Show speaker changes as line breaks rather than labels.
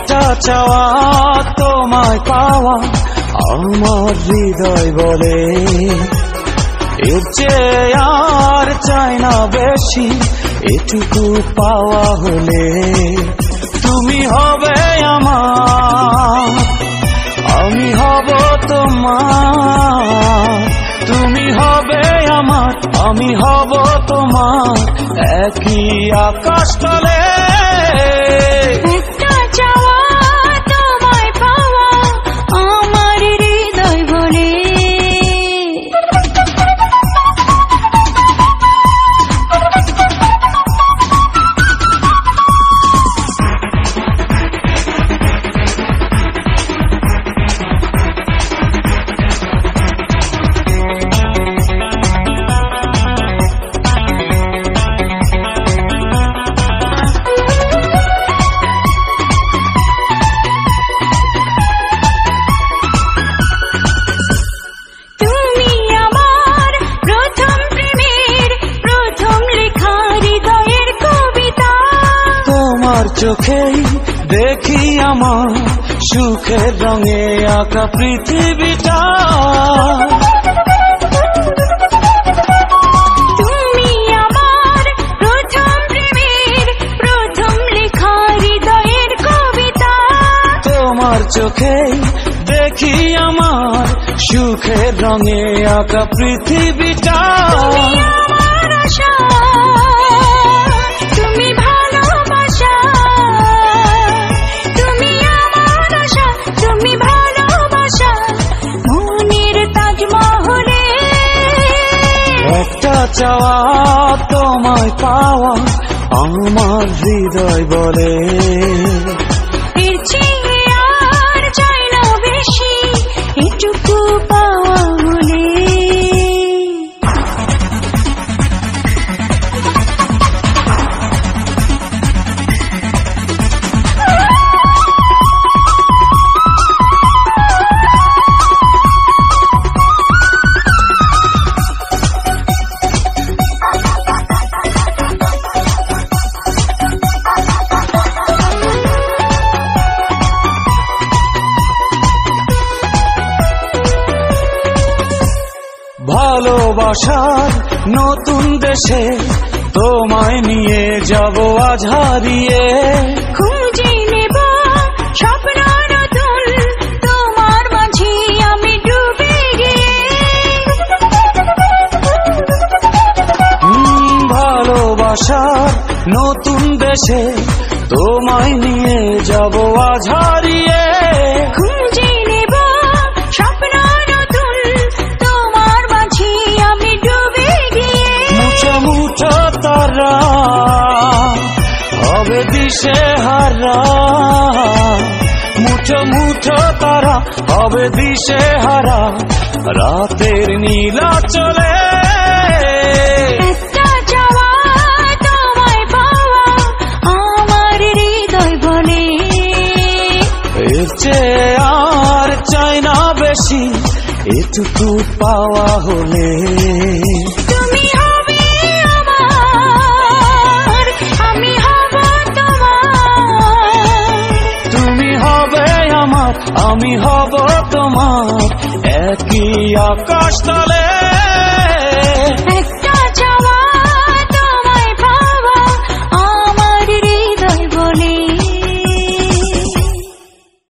একটা চাওয়া তোমায় পাওয়া আমার হৃদয় বলে, এর চেয়ে আর চাই না বেশি, এটুকু পাওয়া হলে তুমি হবে আমার, আমি হব তোমার, তুমি হবে আমার, আমি হব তোমার, একই আকাশ তলে।
একটা চাওয়া তোমায় পাওয়া আমার হৃদয় বলে।
চোখেই দেখি আমার সুখের রঙে আঁকা পৃথিবীটা,
তুমি আমার প্রথম প্রেমের প্রথম লেখা হৃদয়ের কবিতা।
তোমার চোখেই দেখি আমার সুখের রঙে আঁকা পৃথিবীটা।
তুমি আমার আশা, তুমি ভালোবাসা, তুমি আমার আশা, তুমি ভালোবাসা, মনের তাজমহলে।
একটা চাওয়া তোমায় পাওয়া আমার হৃদয় বলে,
এর চেয়ে আর চাই না বেশি, এটুকু পাওয়া হলে।
ভালোবাসার নতুন দেশে তোমায় নিয়ে যাব আজ হারিয়ে,
খুঁজে নেব স্বপ্ন নতুন তোমার মাঝে আমি ডুবে গিয়ে।
ভালোবাসার নতুন দেশে তোমায় নিয়ে যাব আজ হারিয়ে,
খুঁজে নেব স্বপ্ন নতুন তোমার মাঝে আমি ডুবে গিয়ে।
মুঠো মুঠো তারা হবে দিশে হারা, মুঠো মুঠো তারা হবে দিশে হারা, রাতের নীলা চলে।
একটা চাওয়া তোমায় পাওয়া আমার হৃদয় বলে,
এর চেয়ে আর চাই না বেশি, এটুকু পাওয়া হলে
তুমি হবে আমার, আমি হব তোমার,
তুমি হবে আমার, আমি হব তোমার, একই আকাশ তলে।